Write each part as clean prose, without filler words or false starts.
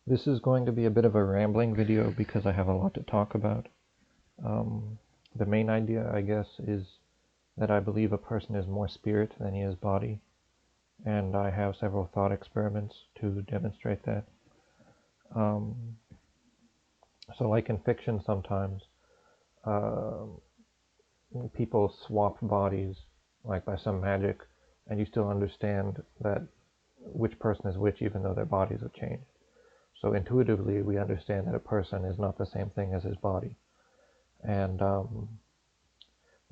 This is going to be a bit of a rambling video because I have a lot to talk about. The main idea, I guess, is that I believe a person is more spirit than he is body, and I have several thought experiments to demonstrate that. So like in fiction sometimes, people swap bodies like by some magic, and you still understand that which person is which even though their bodies have changed. So intuitively, we understand that a person is not the same thing as his body. And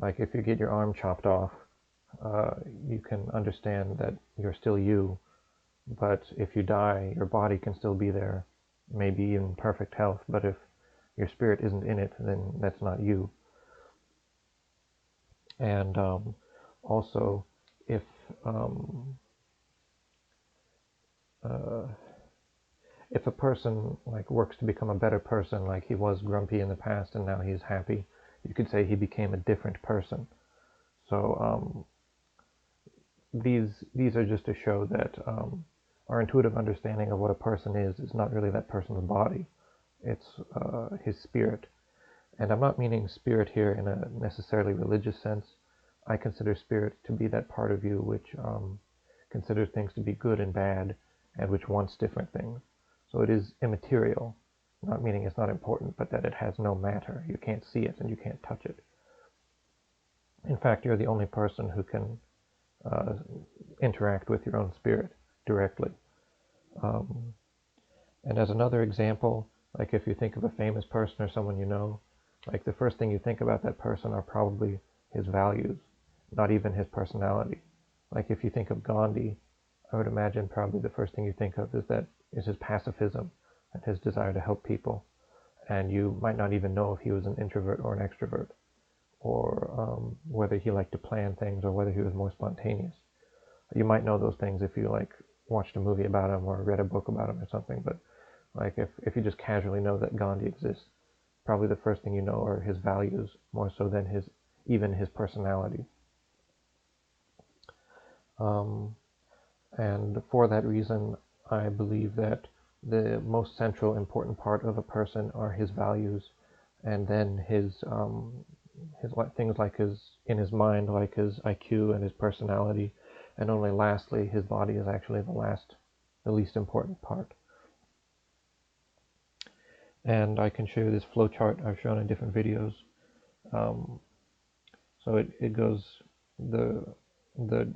like if you get your arm chopped off, you can understand that you're still you, but if you die, your body can still be there, maybe in perfect health, but if your spirit isn't in it, then that's not you. And also, if if a person like works to become a better person, like he was grumpy in the past and now he's happy, you could say he became a different person. So these are just to show that our intuitive understanding of what a person is not really that person's body. It's his spirit. And I'm not meaning spirit here in a necessarily religious sense. I consider spirit to be that part of you which considers things to be good and bad, and which wants different things. So it is immaterial, not meaning it's not important, but that it has no matter. You can't see it and you can't touch it. In fact, you're the only person who can interact with your own spirit directly. And as another example, like if you think of a famous person or someone you know, like the first thing you think about that person are probably his values, not even his personality. Like if you think of Gandhi, I would imagine probably the first thing you think of is his pacifism and his desire to help people. And you might not even know if he was an introvert or an extrovert, or whether he liked to plan things or whether he was more spontaneous. You might know those things if you like watched a movie about him or read a book about him or something, but like if you just casually know that Gandhi exists, probably the first thing you know are his values more so than even his personality. And for that reason, I believe that the most central important part of a person are his values, and then his things like in his mind, like his IQ and his personality, and only lastly, his body is actually the least important part. And I can show you this flowchart I've shown in different videos. So it goes the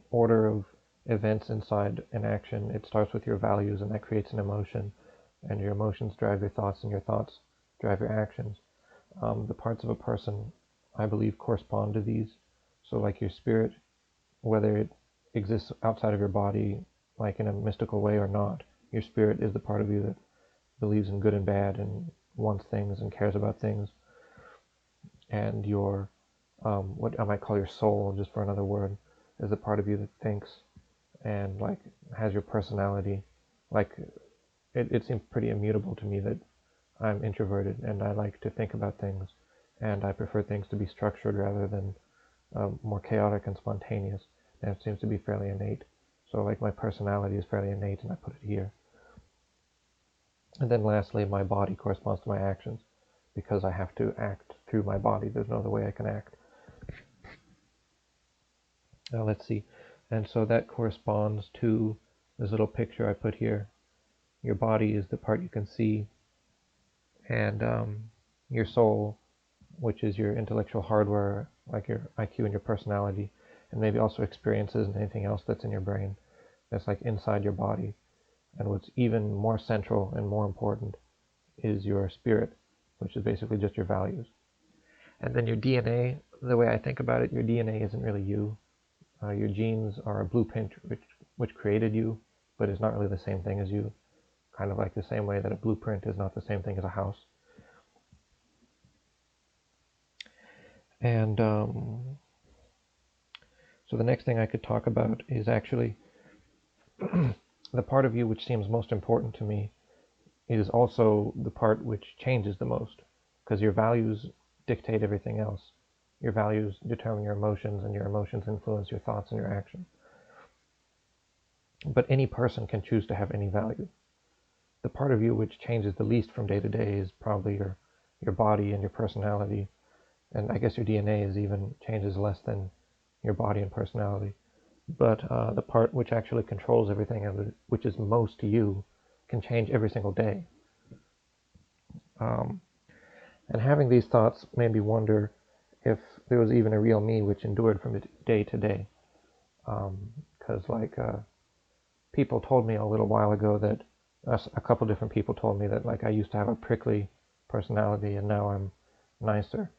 order of events inside an action. It starts with your values, and that creates an emotion, and your emotions drive your thoughts, and your thoughts drive your actions. The parts of a person, I believe, correspond to these. So like your spirit, whether it exists outside of your body, like in a mystical way or not, your spirit is the part of you that believes in good and bad and wants things and cares about things. And your what I might call your soul, just for another word, is the part of you that thinks and like has your personality. Like it seems pretty immutable to me that I'm introverted and I like to think about things, and I prefer things to be structured rather than more chaotic and spontaneous. And it seems to be fairly innate. So like my personality is fairly innate, and I put it here. And then lastly, my body corresponds to my actions, because I have to act through my body. There's no other way I can act. Now let's see. And so that corresponds to this little picture I put here. Your body is the part you can see, and your soul, which is your intellectual hardware, like your IQ and your personality, and maybe also experiences and anything else that's in your brain that's like inside your body. And what's even more central and more important is your spirit, which is basically just your values. And then your DNA, the way I think about it, your DNA isn't really you. Your genes are a blueprint which created you, but is not really the same thing as you. Kind of like the same way that a blueprint is not the same thing as a house. And so the next thing I could talk about is actually the part of you which seems most important to me is also the part which changes the most, because your values dictate everything else. Your values determine your emotions, and your emotions influence your thoughts and your actions. But any person can choose to have any value. the part of you which changes the least from day to day is probably your body and your personality. And I guess your DNA is even changes less than your body and personality. But the part which actually controls everything and which is most you can change every single day. And having these thoughts made me wonder if there was even a real me which endured from day to day. Because people told me a little while ago that a couple different people told me that I used to have a prickly personality and now I'm nicer.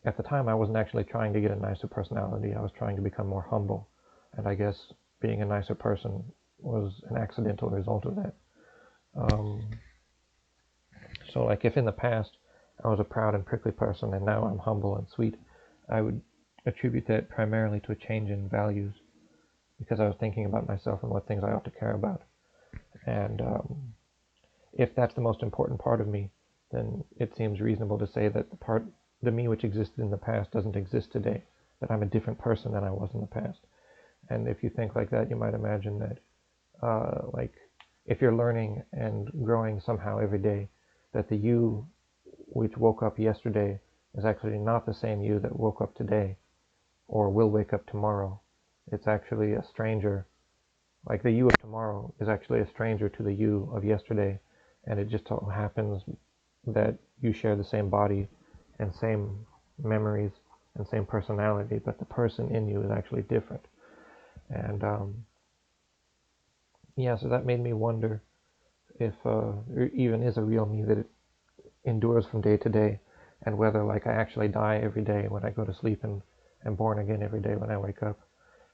At the time, I wasn't actually trying to get a nicer personality. I was trying to become more humble. And I guess being a nicer person was an accidental result of that. So if in the past I was a proud and prickly person and now I'm humble and sweet, I would attribute that primarily to a change in values because I was thinking about myself and what things I ought to care about. And if that's the most important part of me, then it seems reasonable to say that the me which existed in the past doesn't exist today, that I'm a different person than I was in the past. And if you think like that, you might imagine that if you're learning and growing somehow every day, that the you which woke up yesterday is actually not the same you that woke up today or will wake up tomorrow. It's actually a stranger. Like the you of tomorrow is actually a stranger to the you of yesterday, and it just so happens that you share the same body and same memories and same personality, but the person in you is actually different. And so that made me wonder if there even is a real me that endures from day to day, and whether I actually die every day when I go to sleep and am born again every day when I wake up,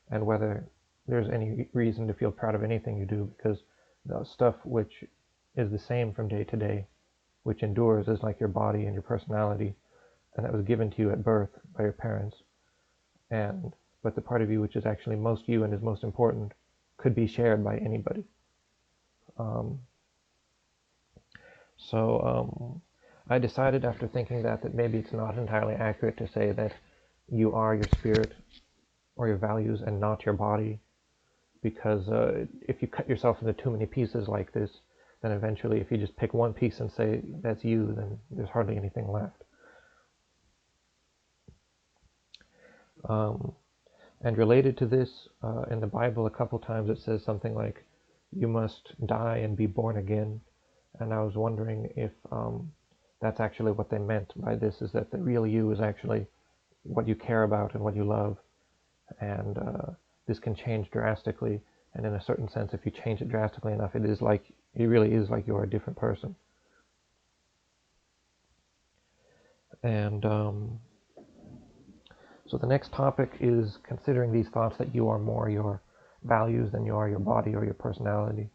and whether there's any reason to feel proud of anything you do, because the stuff which is the same from day to day, which endures, is like your body and your personality, and that was given to you at birth by your parents. But the part of you which is actually most you and is most important could be shared by anybody. So I decided after thinking that maybe it's not entirely accurate to say that you are your spirit or your values and not your body, because if you cut yourself into too many pieces like this, then eventually if you just pick one piece and say that's you, then there's hardly anything left. And related to this, in the Bible a couple times it says something like, you must die and be born again. And I was wondering if that's actually what they meant by this, is that the real you is actually what you care about and what you love. And this can change drastically. And in a certain sense, if you change it drastically enough, it really is like you're a different person. And so the next topic is considering these thoughts that you are more your values than you are your body or your personality.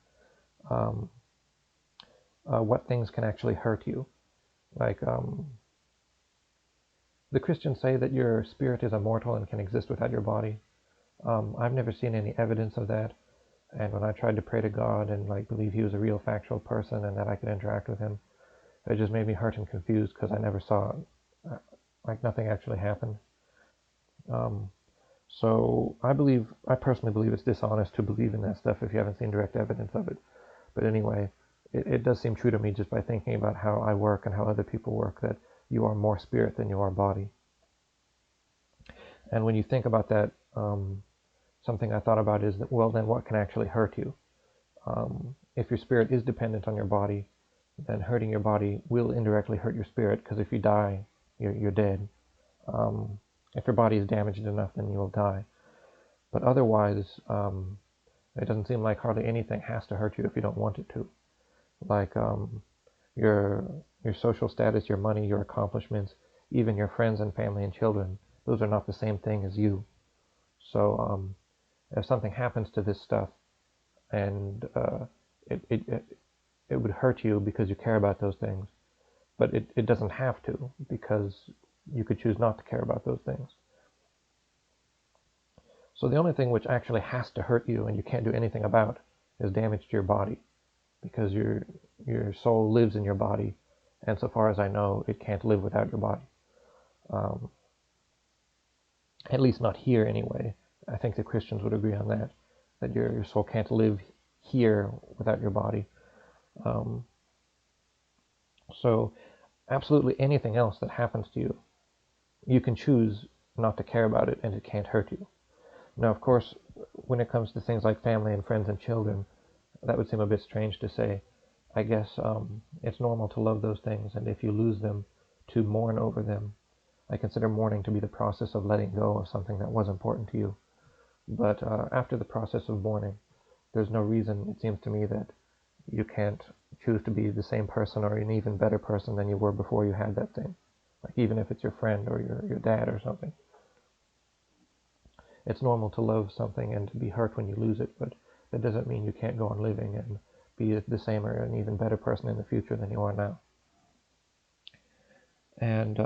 What things can actually hurt you? The Christians say that your spirit is immortal and can exist without your body. I've never seen any evidence of that. And when I tried to pray to God and believe he was a real factual person and that I could interact with him, it just made me hurt and confused because I never saw nothing actually happened. So I personally believe it's dishonest to believe in that stuff if you haven't seen direct evidence of it. But anyway, it does seem true to me just by thinking about how I work and how other people work, that you are more spirit than you are body. And when you think about that, something I thought about is that, well, then what can actually hurt you? If your spirit is dependent on your body, then hurting your body will indirectly hurt your spirit, because if you die, you're dead. If your body is damaged enough, then you will die. But otherwise, it doesn't seem like hardly anything has to hurt you if you don't want it to. Your social status, your money, your accomplishments, even your friends and family and children, those are not the same thing as you. So if something happens to this stuff and it would hurt you because you care about those things, but it doesn't have to, because you could choose not to care about those things. So the only thing which actually has to hurt you and you can't do anything about is damage to your body, because your soul lives in your body, and so far as I know, it can't live without your body. At least not here anyway. I think the Christians would agree on that your soul can't live here without your body. Um, so absolutely anything else that happens to you, you can choose not to care about it and it can't hurt you. Now, of course, when it comes to things like family and friends and children, that would seem a bit strange to say. I guess it's normal to love those things, and if you lose them, to mourn over them. I consider mourning to be the process of letting go of something that was important to you. But after the process of mourning, there's no reason, it seems to me, that you can't choose to be the same person or an even better person than you were before you had that thing. Like even if it's your friend or your dad or something. It's normal to love something and to be hurt when you lose it, but that doesn't mean you can't go on living and be the same or an even better person in the future than you are now. And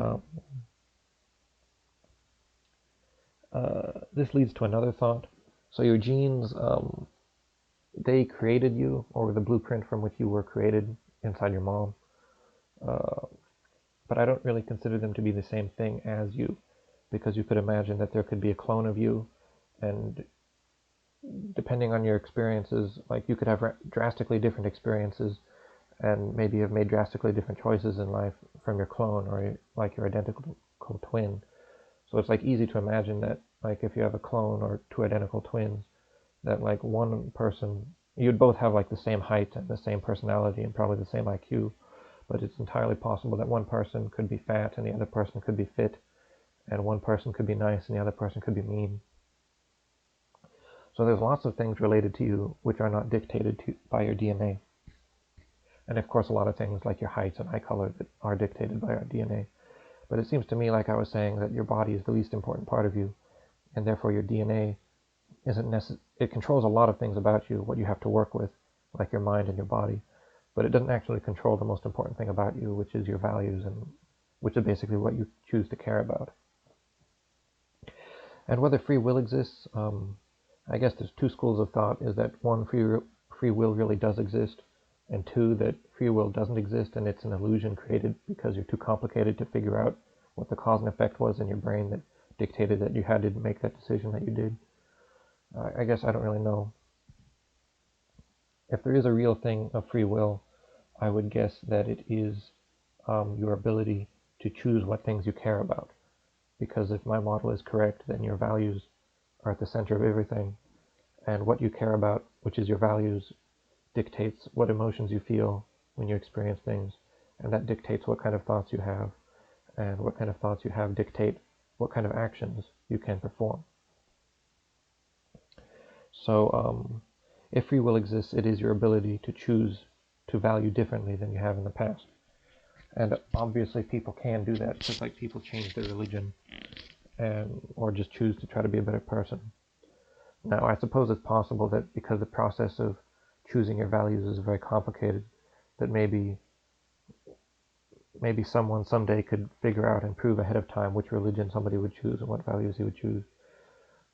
this leads to another thought. So your genes, they created you, or the blueprint from which you were created inside your mom. Uh, but I don't really consider them to be the same thing as you, because you could imagine that there could be a clone of you, and depending on your experiences, like you could have drastically different experiences and maybe have made drastically different choices in life from your clone or like your identical twin. So it's like easy to imagine that like if you have a clone or two identical twins, that like one person, you'd both have like the same height and the same personality and probably the same IQ, but it's entirely possible that one person could be fat and the other person could be fit, and one person could be nice and the other person could be mean. So there's lots of things related to you which are not dictated to by your DNA. And of course, a lot of things like your height and eye color that are dictated by our DNA. But it seems to me, like I was saying, that your body is the least important part of you, and therefore your DNA isn't necessary. It controls a lot of things about you, what you have to work with, like your mind and your body, but it doesn't actually control the most important thing about you, which is your values, and which is basically what you choose to care about. And whether free will exists, I guess there's two schools of thought. Is that one, free will really does exist, and two, that free will doesn't exist and it's an illusion created because you're too complicated to figure out what the cause and effect was in your brain that dictated that you had to make that decision that you did. I guess I don't really know. If there is a real thing of free will, I would guess that it is your ability to choose what things you care about. Because if my model is correct, then your values are at the center of everything, and what you care about, which is your values, dictates what emotions you feel when you experience things, and that dictates what kind of thoughts you have, and what kind of thoughts you have dictate what kind of actions you can perform. So if free will exists, it is your ability to choose to value differently than you have in the past. And obviously people can do that, just like people change their religion and or just choose to try to be a better person. Now, I suppose it's possible that because the process of choosing your values is very complicated, that maybe someone someday could figure out and prove ahead of time which religion somebody would choose and what values he would choose.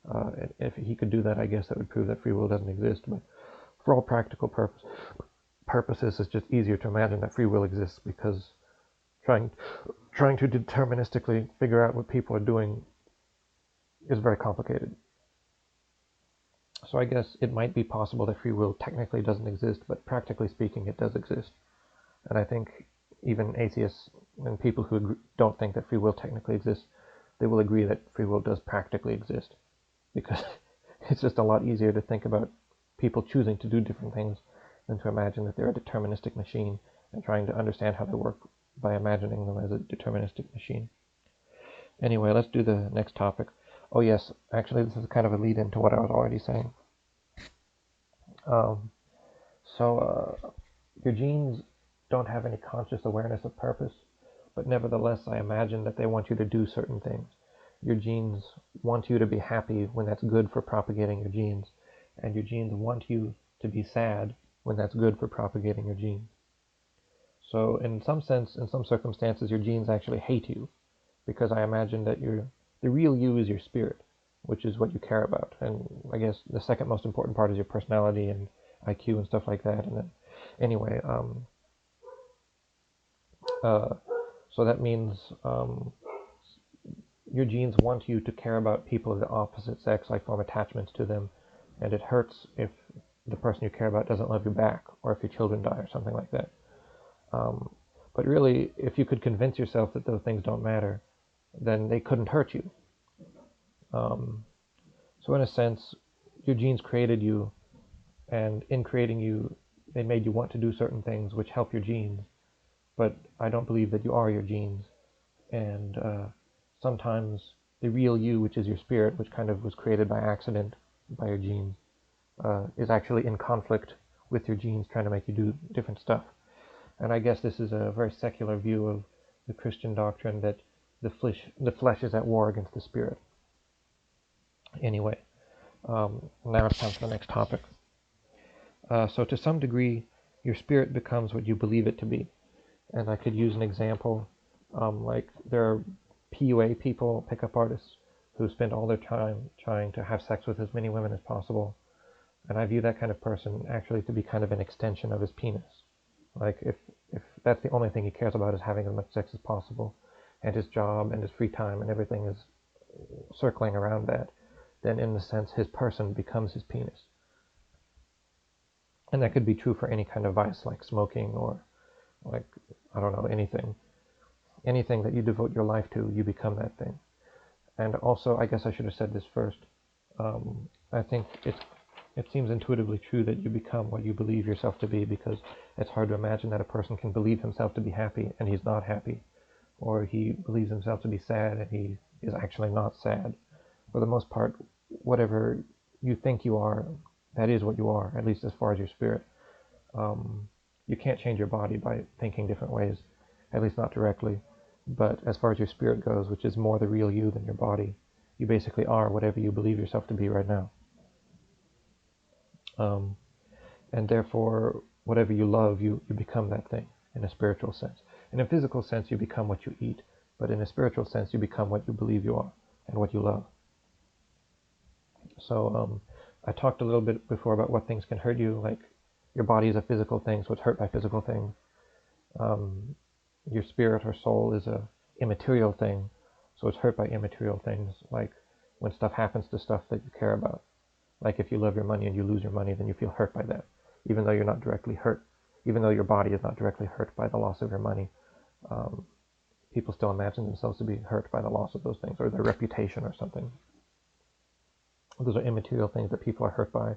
And if he could do that, I guess that would prove that free will doesn't exist. But for all practical purposes, it's just easier to imagine that free will exists, because trying to deterministically figure out what people are doing is very complicated. So I guess it might be possible that free will technically doesn't exist, but practically speaking, it does exist. And I think even atheists and people who don't think that free will technically exists, they will agree that free will does practically exist, because it's just a lot easier to think about people choosing to do different things than to imagine that they're a deterministic machine and trying to understand how they work by imagining them as a deterministic machine. Anyway, let's do the next topic. Oh yes, actually this is kind of a lead into what I was already saying. Um, so your genes don't have any conscious awareness of purpose, but nevertheless I imagine that they want you to do certain things. Your genes want you to be happy when that's good for propagating your genes, and your genes want you to be sad when that's good for propagating your genes. So in some sense, in some circumstances, your genes actually hate you, because I imagine that the real you is your spirit, which is what you care about. And I guess the second most important part is your personality and IQ and stuff like that. And then, anyway, so that means your genes want you to care about people of the opposite sex, like form attachments to them, and it hurts if the person you care about doesn't love you back, or if your children die or something like that. But really, if you could convince yourself that those things don't matter, then they couldn't hurt you. So in a sense, your genes created you, and in creating you, they made you want to do certain things which help your genes. But I don't believe that you are your genes. And sometimes the real you, which is your spirit, which kind of was created by accident by your genes, is actually in conflict with your genes, trying to make you do different stuff. And I guess this is a very secular view of the Christian doctrine that the flesh is at war against the spirit. Anyway, now it's time for the next topic. So to some degree, your spirit becomes what you believe it to be. And I could use an example, like there are PUA people, pickup artists, who spend all their time trying to have sex with as many women as possible. And I view that kind of person actually to be kind of an extension of his penis. Like if that's the only thing he cares about is having as much sex as possible, and his job and his free time and everything is circling around that, then in a sense his person becomes his penis. And that could be true for any kind of vice, like smoking, or like, I don't know, anything that you devote your life to, you become that thing. And also, I guess I should have said this first, I think it seems intuitively true that you become what you believe yourself to be, because it's hard to imagine that a person can believe himself to be happy and he's not happy, or he believes himself to be sad and he is actually not sad. For the most part, whatever you think you are, that is what you are, at least as far as your spirit. You can't change your body by thinking different ways, at least not directly. But as far as your spirit goes, which is more the real you than your body, you basically are whatever you believe yourself to be right now. And therefore, whatever you love, you become that thing in a spiritual sense. In a physical sense, you become what you eat. But in a spiritual sense, you become what you believe you are and what you love. So I talked a little bit before about what things can hurt you, like your body is a physical thing, so it's hurt by physical things. Your spirit or soul is a immaterial thing, so it's hurt by immaterial things, like when stuff happens to stuff that you care about. Like if you love your money and you lose your money, then you feel hurt by that, even though you're not directly hurt, even though your body is not directly hurt by the loss of your money. People still imagine themselves to be hurt by the loss of those things, or their reputation or something. Those are immaterial things that people are hurt by,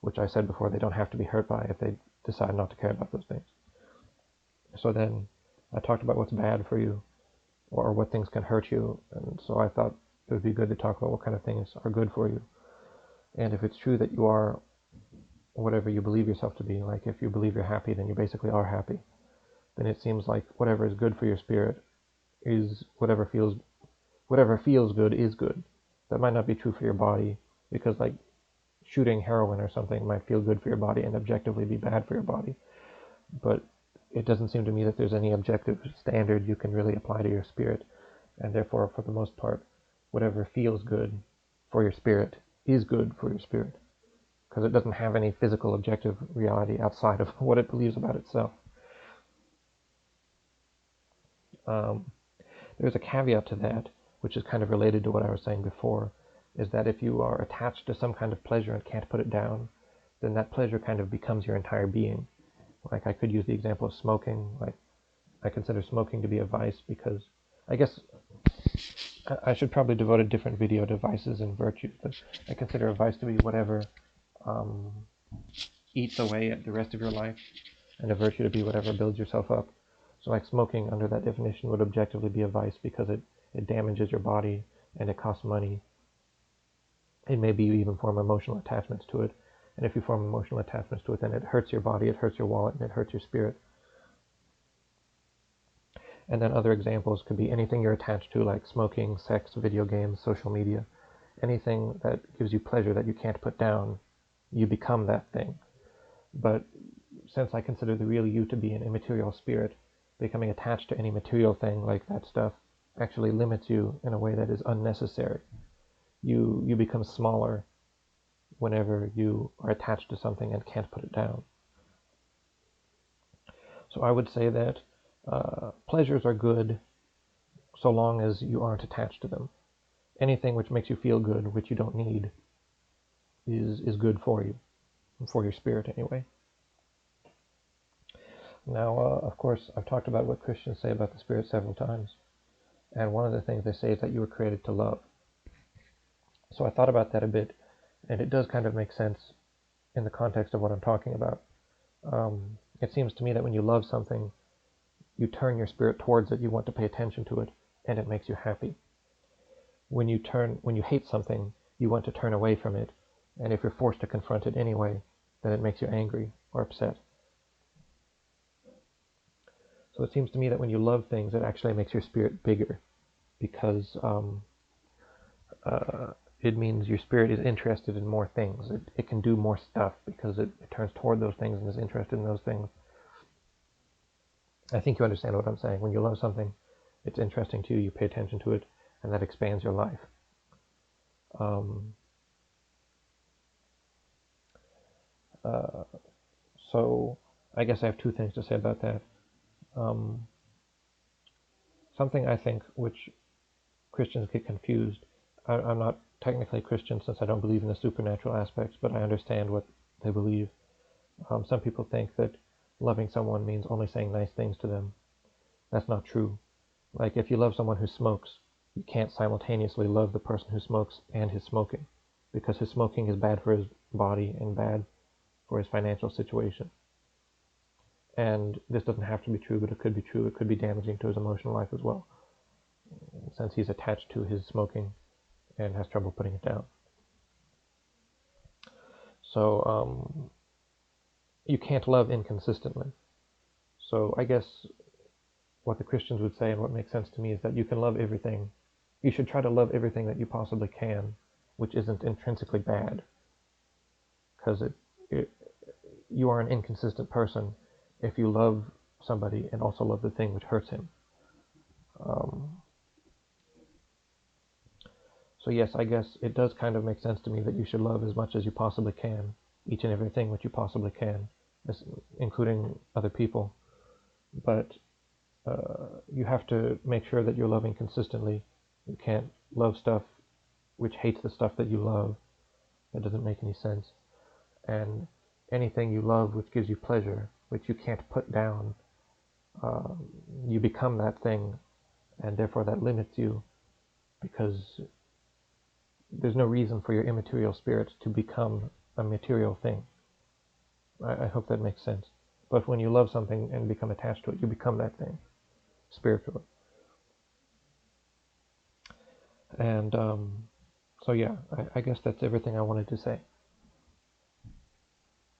which I said before, they don't have to be hurt by if they decide not to care about those things. So then I talked about what's bad for you, or what things can hurt you, and so I thought it would be good to talk about what kind of things are good for you. And if it's true that you are whatever you believe yourself to be, like if you believe you're happy, then you basically are happy, then it seems like whatever is good for your spirit is whatever feels good is good. That might not be true for your body, because like shooting heroin or something might feel good for your body and objectively be bad for your body. But it doesn't seem to me that there's any objective standard you can really apply to your spirit, and therefore, for the most part, whatever feels good for your spirit is good for your spirit, because it doesn't have any physical objective reality outside of what it believes about itself. There's a caveat to that, which is kind of related to what I was saying before, is that if you are attached to some kind of pleasure and can't put it down, then that pleasure kind of becomes your entire being. Like I could use the example of smoking. Like I consider smoking to be a vice, because I guess I should probably devote a different video to vices and virtues, but I consider a vice to be whatever eats away at the rest of your life, and a virtue to be whatever builds yourself up. So like smoking under that definition would objectively be a vice, because it damages your body and it costs money. And maybe you even form emotional attachments to it. And if you form emotional attachments to it, then it hurts your body, it hurts your wallet, and it hurts your spirit. And then other examples could be anything you're attached to, like smoking, sex, video games, social media. Anything that gives you pleasure that you can't put down, you become that thing. But since I consider the real you to be an immaterial spirit, becoming attached to any material thing like that stuff actually limits you in a way that is unnecessary. You become smaller whenever you are attached to something and can't put it down. So I would say that pleasures are good so long as you aren't attached to them. Anything which makes you feel good, which you don't need, is good for you. for your spirit anyway. Now, of course, I've talked about what Christians say about the spirit several times, and one of the things they say is that you were created to love. So I thought about that a bit, and it does kind of make sense in the context of what I'm talking about. It seems to me that when you love something, you turn your spirit towards it, you want to pay attention to it, and it makes you happy. When you hate something, you want to turn away from it, and if you're forced to confront it anyway, then it makes you angry or upset. So it seems to me that when you love things, it actually makes your spirit bigger, because it means your spirit is interested in more things. It can do more stuff because it turns toward those things and is interested in those things. I think you understand what I'm saying. When you love something, it's interesting to you, you pay attention to it, and that expands your life. So I guess I have two things to say about that. Something I think which Christians get confused. I'm not technically Christian since I don't believe in the supernatural aspects, but I understand what they believe. Some people think that loving someone means only saying nice things to them. That's not true. Like if you love someone who smokes, you can't simultaneously love the person who smokes and his smoking, because his smoking is bad for his body and bad for his financial situation. And this doesn't have to be true, but it could be true. It could be damaging to his emotional life as well, since he's attached to his smoking and has trouble putting it down. So you can't love inconsistently. So I guess what the Christians would say and what makes sense to me is that you can love everything. You should try to love everything that you possibly can, which isn't intrinsically bad, because you are an inconsistent person if you love somebody and also love the thing which hurts him. So yes, I guess it does kind of make sense to me that you should love as much as you possibly can, each and everything which you possibly can, including other people. But you have to make sure that you're loving consistently. You can't love stuff which hates the stuff that you love. That doesn't make any sense. And anything you love which gives you pleasure, which you can't put down, you become that thing, and therefore that limits you, because there's no reason for your immaterial spirit to become a material thing. I hope that makes sense. But when you love something and become attached to it, you become that thing spiritually. And so yeah, I guess that's everything I wanted to say.